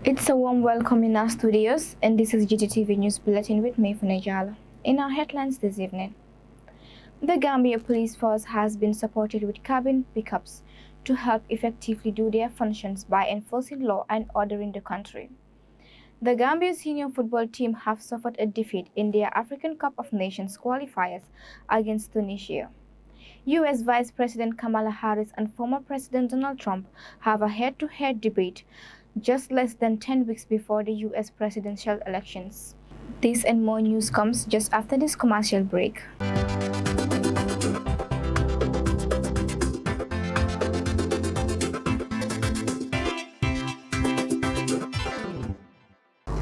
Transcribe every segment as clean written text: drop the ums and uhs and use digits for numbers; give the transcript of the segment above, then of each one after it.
It's a warm welcome in our studios, and this is Gttv News Bulletin with me, Funejala. In our headlines this evening, the Gambia Police Force has been supported with cabin pickups to help effectively do their functions by enforcing law and order in the country. The Gambia senior football team have suffered a defeat in their African Cup of Nations qualifiers against Tunisia. U.S. Vice President Kamala Harris and former President Donald Trump have a head-to-head debate just less than 10 weeks before the U.S. presidential elections. This and more news comes just after this commercial break.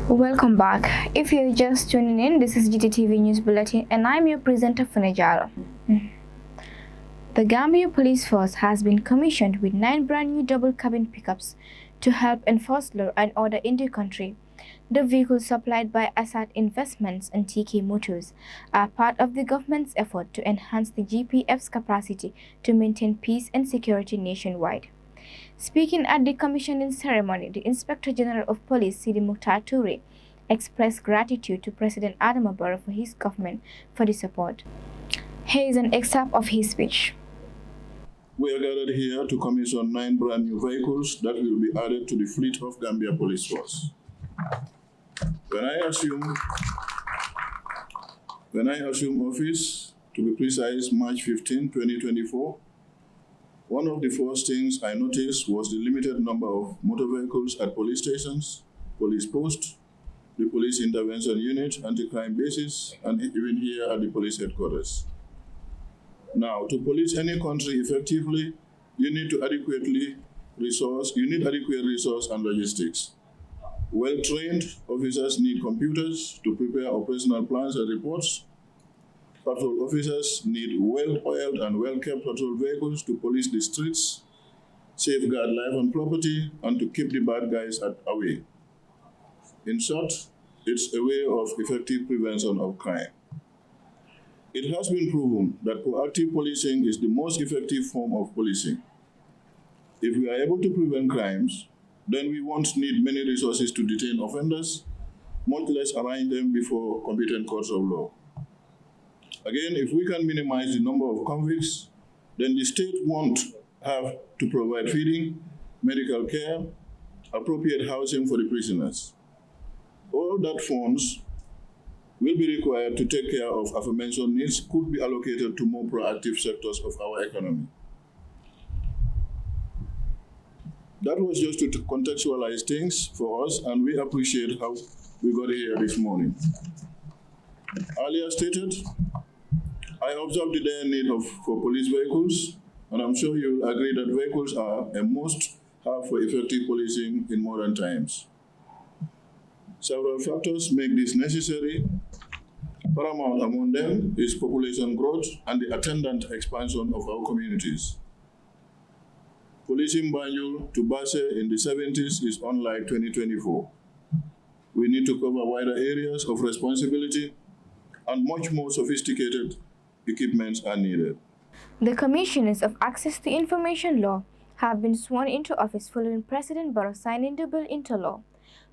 Welcome back. If you're just tuning in, this is Gttv News Bulletin and I'm your presenter Funejalo. The Gambia Police Force has been commissioned with 9 brand new double cabin pickups to help enforce law and order in the country. The vehicles supplied by Assad Investments and TK Motors are part of the government's effort to enhance the GPF's capacity to maintain peace and security nationwide. Speaking at the commissioning ceremony, the Inspector General of Police, Sidi Mukhtar Toure, expressed gratitude to President Adama Barrow for his government for the support. Here is an excerpt of his speech. We are gathered here to commission 9 brand new vehicles that will be added to the fleet of Gambia Police Force. When I assume office, to be precise, March 15, 2024, one of the first things I noticed was the limited number of motor vehicles at police stations, police posts, the police intervention unit, anti-crime bases, and even here at the police headquarters. Now, to police any country effectively, you need adequate resource and logistics. Well-trained officers need computers to prepare operational plans and reports. Patrol officers need well-oiled and well-kept patrol vehicles to police the streets, safeguard life and property, and to keep the bad guys away. In short, it's a way of effective prevention of crime. It has been proven that proactive policing is the most effective form of policing. If we are able to prevent crimes, then we won't need many resources to detain offenders, much less arraign them before competent courts of law. Again, if we can minimize the number of convicts, then the state won't have to provide feeding, medical care, appropriate housing for the prisoners. All that funds will be required to take care of aforementioned needs could be allocated to more proactive sectors of our economy. That was just to contextualize things for us, and we appreciate how we got here this morning. Earlier stated, I observed the dire need for police vehicles, and I'm sure you will agree that vehicles are a must-have for effective policing in modern times. Several factors make this necessary. Paramount among them is population growth and the attendant expansion of our communities. Policing Banjul to Basse in the 70s is unlike 2024. We need to cover wider areas of responsibility, and much more sophisticated equipments are needed. The Commissioners of Access to Information Law have been sworn into office following President Barrow signing the bill into law.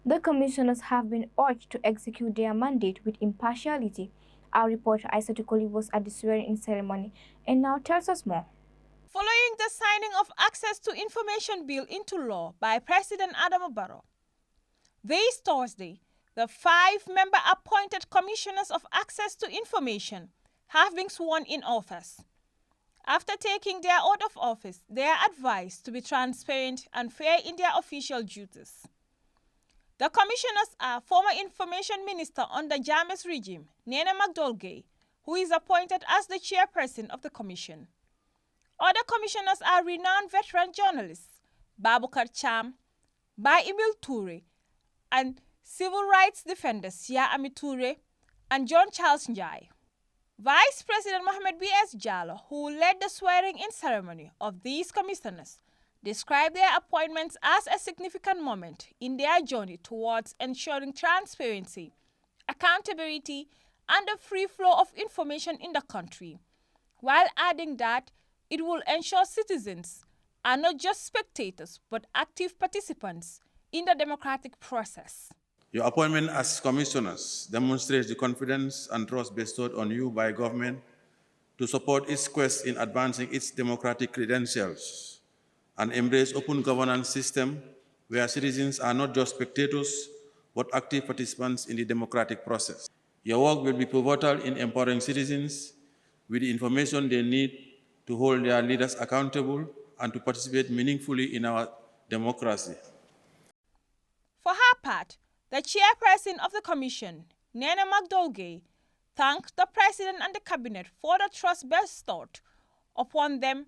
The commissioners have been urged to execute their mandate with impartiality. Our reporter Isatukoli was at the swearing-in ceremony and now tells us more. Following the signing of Access to Information Bill into law by President Adama Barrow, this Thursday, the 5-member appointed Commissioners of Access to Information have been sworn in office. After taking their oath of office, they are advised to be transparent and fair in their official duties. The commissioners are former Information Minister under Jammeh's regime, Nene McDolgay, who is appointed as the chairperson of the commission. Other commissioners are renowned veteran journalists, Babukar Cham, Bai Emil Toure, and civil rights defender Sia Ami Toure and John Charles Njai. Vice President Mohamed B.S. Jallow, who led the swearing-in ceremony of these commissioners, described their appointments as a significant moment in their journey towards ensuring transparency, accountability, and the free flow of information in the country, while adding that it will ensure citizens are not just spectators but active participants in the democratic process. Your appointment as commissioners demonstrates the confidence and trust bestowed on you by government to support its quest in advancing its democratic credentials and embrace open governance system where citizens are not just spectators, but active participants in the democratic process. Your work will be pivotal in empowering citizens with the information they need to hold their leaders accountable and to participate meaningfully in our democracy. For her part, the chairperson of the commission, Nana McDougall, thanked the president and the cabinet for the trust bestowed upon them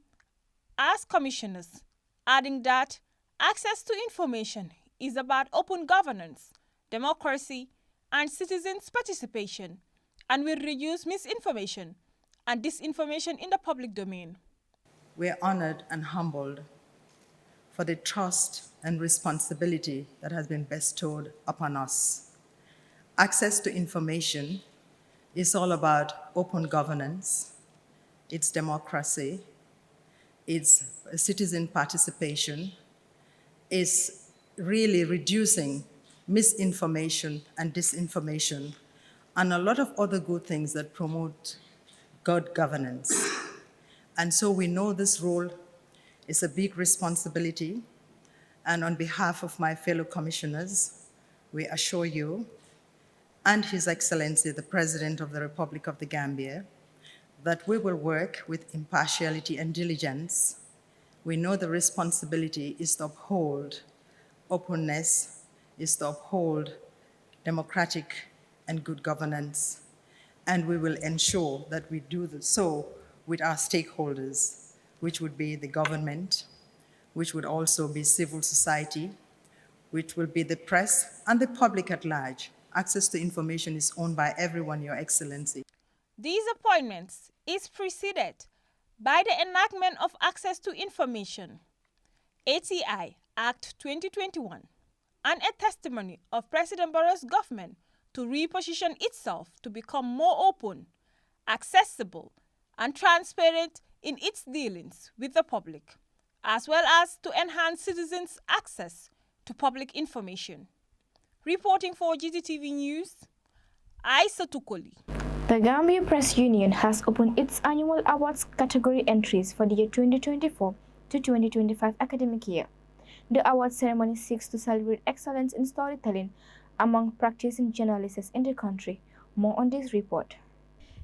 as commissioners, adding that access to information is about open governance, democracy, and citizens' participation, and will reduce misinformation and disinformation in the public domain. We are honored and humbled for the trust and responsibility that has been bestowed upon us. Access to information is all about open governance, it's democracy, it's citizen participation, it's really reducing misinformation and disinformation, and a lot of other good things that promote good governance. And so we know this role is a big responsibility, and on behalf of my fellow commissioners, we assure you and His Excellency, the President of the Republic of the Gambia, that we will work with impartiality and diligence. We know the responsibility is to uphold openness, is to uphold democratic and good governance, and we will ensure that we do so with our stakeholders, which would be the government, which would also be civil society, which will be the press and the public at large. Access to information is owned by everyone, Your Excellency. These appointments is preceded by the enactment of Access to Information, ATI Act 2021, and a testimony of President Barrow's government to reposition itself to become more open, accessible, and transparent in its dealings with the public, as well as to enhance citizens' access to public information. Reporting for Gttv News, Aisa Tukoli. The Gambia Press Union has opened its annual awards category entries for the year 2024 to 2025 academic year. The award ceremony seeks to celebrate excellence in storytelling among practicing journalists in the country. More on this report.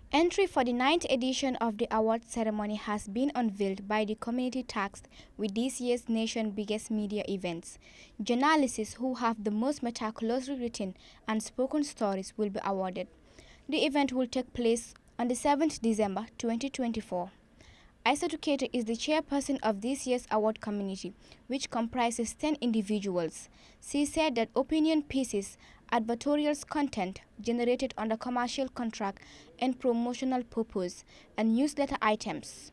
Entry for the 9th edition of the award ceremony has been unveiled by the community tasked with this year's nation's biggest media events. Journalists who have the most meticulously written and spoken stories will be awarded. The event will take place on the 7th December 2024. Aisa Tukete is the chairperson of this year's award committee, which comprises 10 individuals. She said that opinion pieces, advertorial content generated under commercial contract and promotional purpose, and newsletter items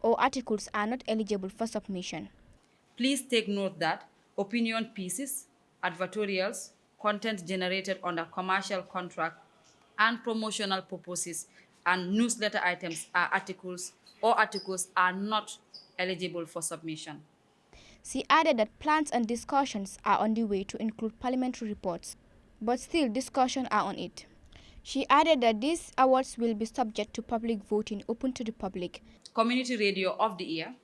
or articles are not eligible for submission. Please take note that opinion pieces, advertorials, content generated under commercial contract and promotional purposes, and newsletter items are articles are not eligible for submission. She added that plans and discussions are on the way to include parliamentary reports, but still discussions are on it. She added that these awards will be subject to public voting open to the public. Community Radio of the Year,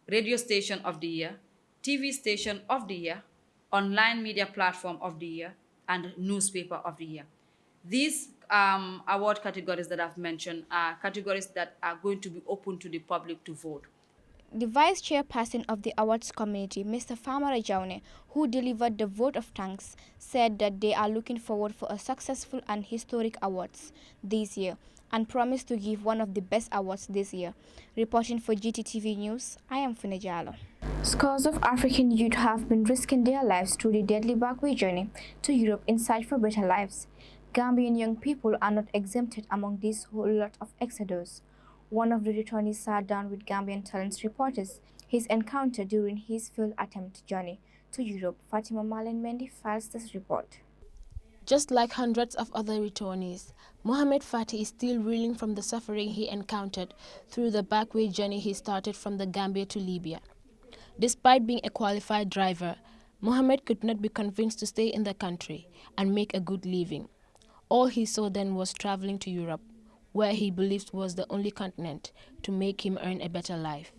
Radio Station of the Year, TV Station of the Year, Online Media Platform of the Year, and Newspaper of the Year. These award categories that I've mentioned are categories that are going to be open to the public to vote. The vice chairperson of the awards committee, Mr. Famara Jaune, who delivered the vote of thanks, said that they are looking forward for a successful and historic awards this year and promised to give one of the best awards this year. Reporting for Gttv News, I am Funejalo. Scores of African youth have been risking their lives through the deadly backway journey to Europe in search for better lives. Gambian young people are not exempted among this whole lot of exodus. One of the returnees sat down with Gambian Talents reporters his encounter during his failed attempt journey to Europe. Fatima Malen Mendy files this report. Just like hundreds of other returnees, Mohamed Fati is still reeling from the suffering he encountered through the backway journey he started from the Gambia to Libya. Despite being a qualified driver, Mohammed could not be convinced to stay in the country and make a good living. All he saw then was traveling to Europe, where he believed was the only continent to make him earn a better life.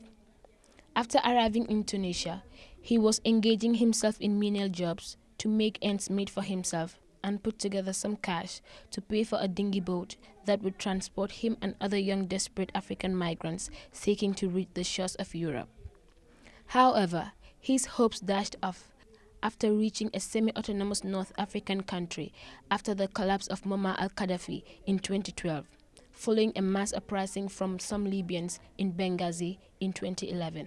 After arriving in Tunisia, he was engaging himself in menial jobs to make ends meet for himself and put together some cash to pay for a dinghy boat that would transport him and other young desperate African migrants seeking to reach the shores of Europe. However, his hopes dashed off after reaching a semi-autonomous North African country after the collapse of Muammar al-Gaddafi in 2012, following a mass uprising from some Libyans in Benghazi in 2011.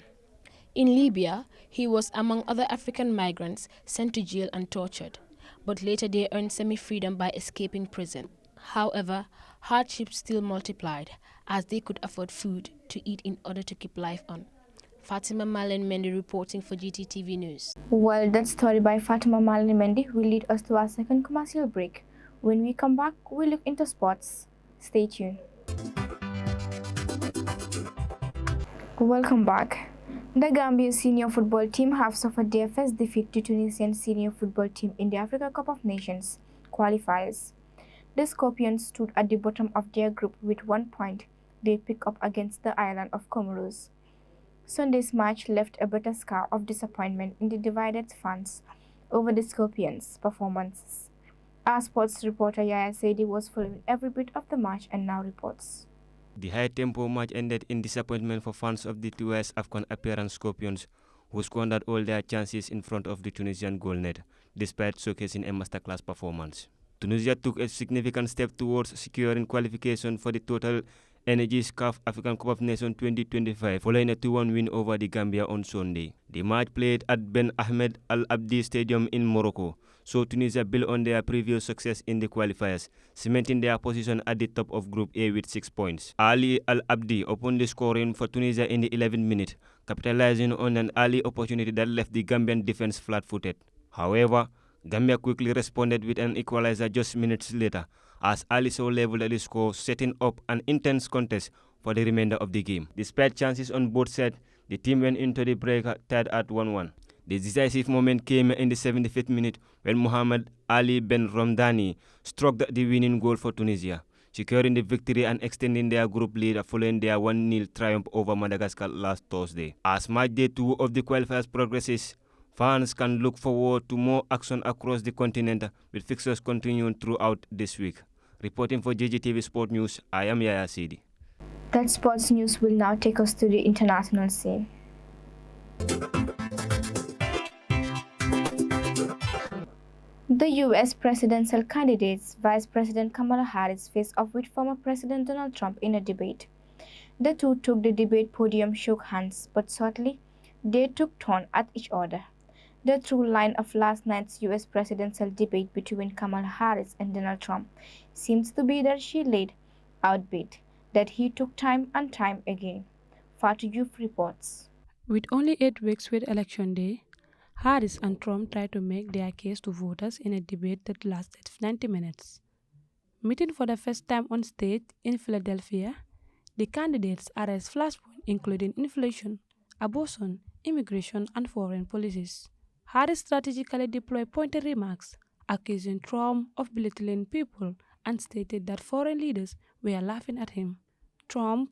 In Libya, he was among other African migrants sent to jail and tortured, but later they earned semi-freedom by escaping prison. However, hardships still multiplied as they could afford food to eat in order to keep life on. Fatima Malen Mendy reporting for Gttv News. Well, that story by Fatima Malen Mendy will lead us to our second commercial break. When we come back, we'll look into sports. Stay tuned. Welcome back. The Gambian senior football team have suffered their first defeat to Tunisian senior football team in the Africa Cup of Nations qualifiers. The Scorpions stood at the bottom of their group with 1 point they picked up against the island of Comoros. Sunday's match left a bitter scar of disappointment in the divided fans over the Scorpions' performances. Our sports reporter Yaya Saidi was following every bit of the match and now reports. The high-tempo match ended in disappointment for fans of the twice AFCON appearance Scorpions, who squandered all their chances in front of the Tunisian goal net, despite showcasing a masterclass performance. Tunisia took a significant step towards securing qualification for the Total Energies CAF African Cup of Nations 2025 following a 2-1 win over the Gambia on Sunday. The match played at Ben Ahmed Al Abdi Stadium in Morocco, so Tunisia built on their previous success in the qualifiers, cementing their position at the top of Group A with 6 points. Ali Al Abdi opened the scoring for Tunisia in the 11th minute, capitalizing on an early opportunity that left the Gambian defense flat-footed. However, Gambia quickly responded with an equalizer just minutes later, as Ali so leveled the score, setting up an intense contest for the remainder of the game. Despite chances on both sides, the team went into the break tied at 1-1. The decisive moment came in the 75th minute when Mohamed Ali Ben Romdani struck the winning goal for Tunisia, securing the victory and extending their group lead following their 1-0 triumph over Madagascar last Thursday. As match day 2 of the qualifiers progresses, fans can look forward to more action across the continent, with fixtures continuing throughout this week. Reporting for Gttv Sport News, I am Yaya Sidi. That sports news will now take us to the international scene. The U.S. presidential candidates, Vice President Kamala Harris, faced off with former President Donald Trump in a debate. The two took the debate podium, shook hands, but shortly they took turn at each other. The through line of last night's U.S. presidential debate between Kamala Harris and Donald Trump seems to be that she laid out bit, that he took time and time again. Fatu Youth reports. With only 8 weeks with Election Day, Harris and Trump tried to make their case to voters in a debate that lasted 90 minutes. Meeting for the first time on stage in Philadelphia, the candidates addressed flashpoints including inflation, abortion, immigration, and foreign policies. Harris strategically deployed pointed remarks, accusing Trump of belittling people and stated that foreign leaders were laughing at him. Trump,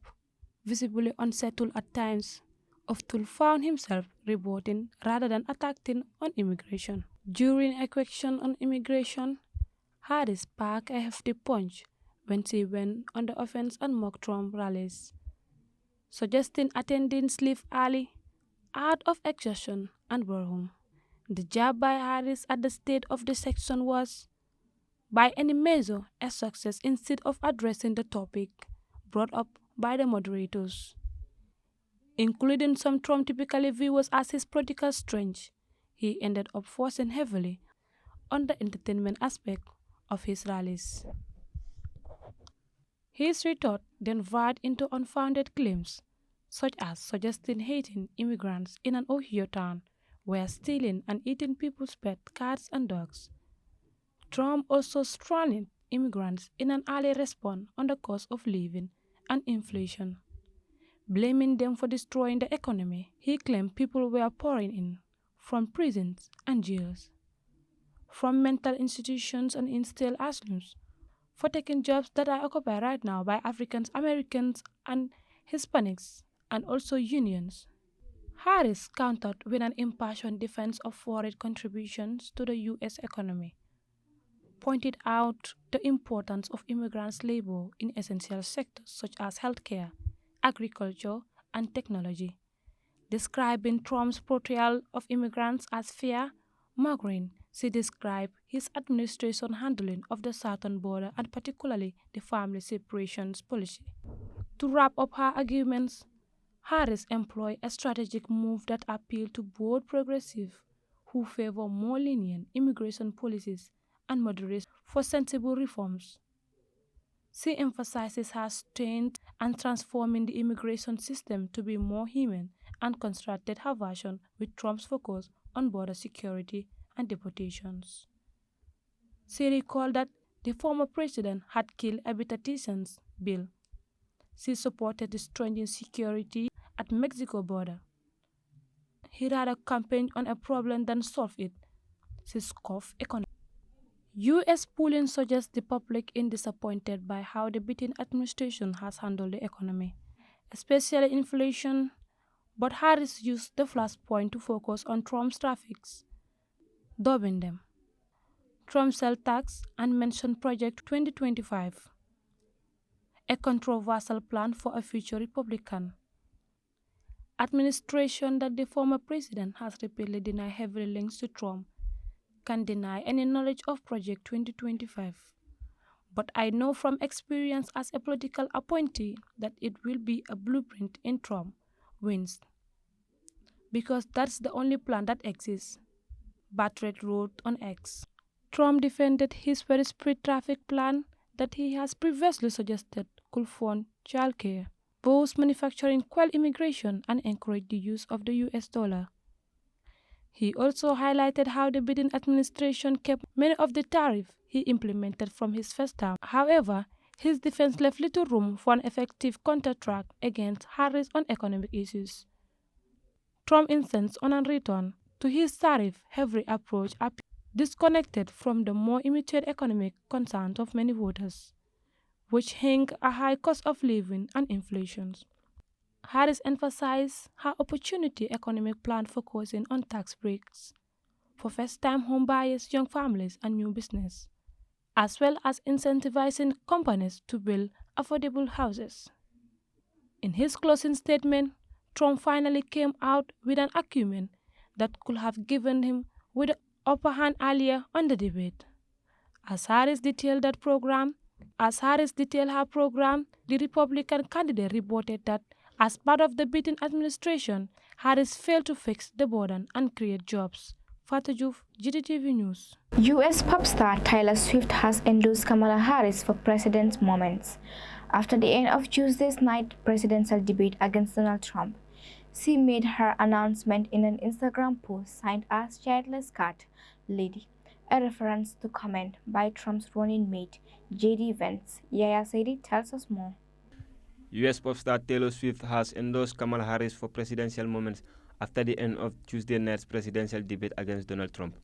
visibly unsettled at times, often found himself rebutting rather than attacking on immigration. During a question on immigration, Harris packed a hefty punch when she went on the offense and mocked Trump rallies, suggesting attendings leave early, out of exhaustion and boredom. The jab by Harris at the state of the section was, by any measure, a success instead of addressing the topic brought up by the moderators, including some Trump typically viewers as his political strength. He ended up focusing heavily on the entertainment aspect of his rallies. His retort then veered into unfounded claims, such as suggesting hating immigrants in an Ohio town were stealing and eating people's pets, cats, and dogs. Trump also stranded immigrants in an early response on the cost of living and inflation. Blaming them for destroying the economy, he claimed people were pouring in from prisons and jails, from mental institutions and insane asylums, for taking jobs that are occupied right now by Africans, Americans, and Hispanics, and also unions. Harris countered with an impassioned defense of foreign contributions to the U.S. economy, pointed out the importance of immigrants' labor in essential sectors such as healthcare, agriculture, and technology. Describing Trump's portrayal of immigrants as fair, Margaret, she described his administration's handling of the southern border and particularly the family separations policy. To wrap up her arguments, Harris employed a strategic move that appealed to both progressives who favor more lenient immigration policies and moderates for sensible reforms. She emphasizes her strength and transforming the immigration system to be more human and contrasted her version with Trump's focus on border security and deportations. She recalled that the former president had killed a bipartisan bill. She supported the strengthening security at Mexico border. He rather campaigned on a problem than solve it. She scoffed economy. U.S. polling suggests the public is disappointed by how the Biden administration has handled the economy, especially inflation, but Harris used the flashpoint to focus on Trump's tariffs, dubbing them Trump's sales tax and mentioned Project 2025, a controversial plan for a future Republican administration that the former president has repeatedly denied heavily links to Trump can deny any knowledge of Project 2025. But I know from experience as a political appointee that it will be a blueprint in Trump wins. Because that's the only plan that exists, Bartlett wrote on X. Trump defended his very split traffic plan that he has previously suggested could fund childcare, boost manufacturing, quell immigration, and encourage the use of the US dollar. He also highlighted how the Biden administration kept many of the tariffs he implemented from his first term. However, his defense left little room for an effective counterattack against Harris on economic issues. Trump insists on a return to his tariff-heavy approach disconnected from the more immediate economic concerns of many voters, which hang a high cost of living and inflation. Harris emphasized her opportunity economic plan focusing on tax breaks for first-time home buyers, young families, and new business, as well as incentivizing companies to build affordable houses. In his closing statement, Trump finally came out with an argument that could have given him with the upper hand earlier on the debate. As Harris detailed her program, the Republican candidate reported that as part of the Biden administration, Harris failed to fix the border and create jobs. Fatajuf, Gttv News. U.S. pop star Taylor Swift has endorsed Kamala Harris for president's moments after the end of Tuesday's night presidential debate against Donald Trump. She made her announcement in an Instagram post signed as Childless Cat Lady, a reference to comment by Trump's running mate J.D. Vance. Yaya Saidi tells us more. U.S. pop star Taylor Swift has endorsed Kamala Harris for presidential moments after the end of Tuesday night's presidential debate against Donald Trump.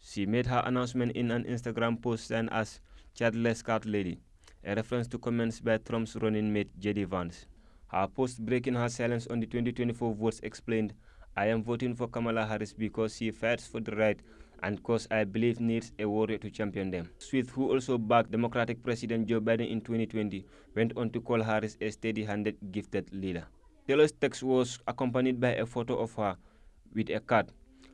She made her announcement in an Instagram post signed as Childless Cat Lady, a reference to comments by Trump's running mate J.D. Vance. Her post, breaking her silence on the 2024 votes, explained, "I am voting for Kamala Harris because she fights for the right and because I believe needs a warrior to champion them." Swift, who also backed Democratic President Joe Biden in 2020, went on to call Harris a steady-handed, gifted leader. Taylor's text was accompanied by a photo of her with a cat.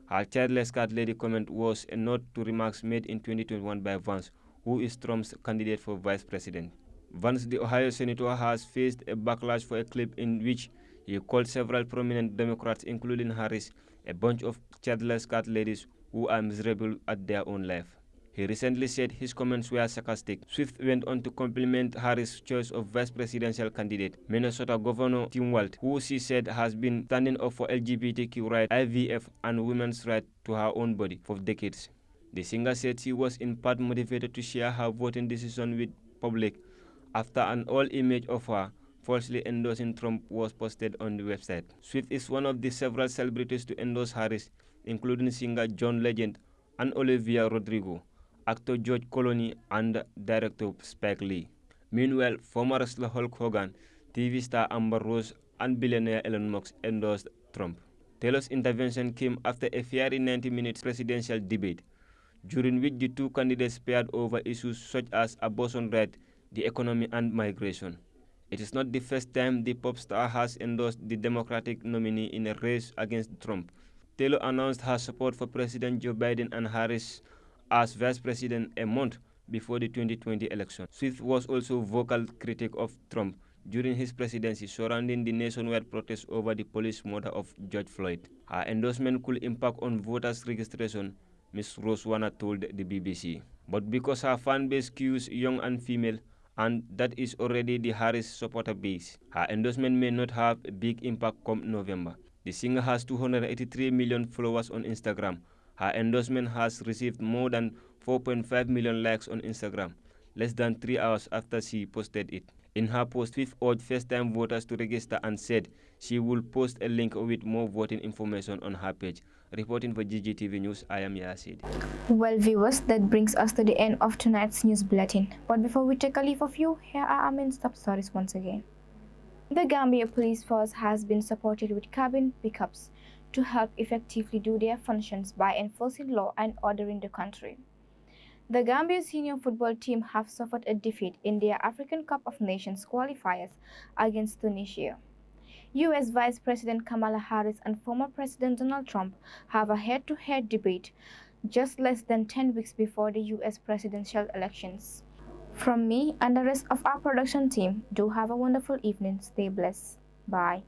Her Childless Cat Lady comment was a nod to remarks made in 2021 by Vance, who is Trump's candidate for vice president. Vance, the Ohio senator, has faced a backlash for a clip in which he called several prominent Democrats, including Harris, a bunch of childless cat ladies who are miserable at their own life. He recently said his comments were sarcastic. Swift went on to compliment Harris' choice of vice presidential candidate, Minnesota Governor Tim Walz, who she said has been standing up for LGBTQ rights, IVF, and women's right to her own body for decades. The singer said she was in part motivated to share her voting decision with public after an old image of her falsely endorsing Trump was posted on the website. Swift is one of the several celebrities to endorse Harris, including singer John Legend and Olivia Rodrigo, actor George Clooney, and director Spike Lee. Meanwhile, former wrestler Hulk Hogan, TV star Amber Rose, and billionaire Elon Musk endorsed Trump. Taylor's intervention came after a fiery 90-minute presidential debate, during which the two candidates paired over issues such as abortion rights, the economy, and migration. It is not the first time the pop star has endorsed the Democratic nominee in a race against Trump. Taylor announced her support for President Joe Biden and Harris as vice president a month before the 2020 election. Swift was also a vocal critic of Trump during his presidency surrounding the nationwide protests over the police murder of George Floyd. Her endorsement could impact on voters' registration, Ms. Rosewanne told the BBC. But because her fan base skews young and female, and that is already the Harris supporter base, her endorsement may not have a big impact come November. The singer has 283 million followers on Instagram. Her endorsement has received more than 4.5 million likes on Instagram, less than 3 hours after she posted it. In her post, Swift urged first-time voters to register and said she will post a link with more voting information on her page. Reporting for Gttv News, I am Yasid. Well, viewers, that brings us to the end of tonight's news bulletin. But before we take a leave of you, here are our main top stories once again. The Gambia Police Force has been supported with cabin pickups to help effectively do their functions by enforcing law and order in the country. The Gambia senior football team have suffered a defeat in their African Cup of Nations qualifiers against Tunisia. U.S. Vice President Kamala Harris and former President Donald Trump have a head-to-head debate just less than 10 weeks before the U.S. presidential elections. From me and the rest of our production team, do have a wonderful evening. Stay blessed. Bye.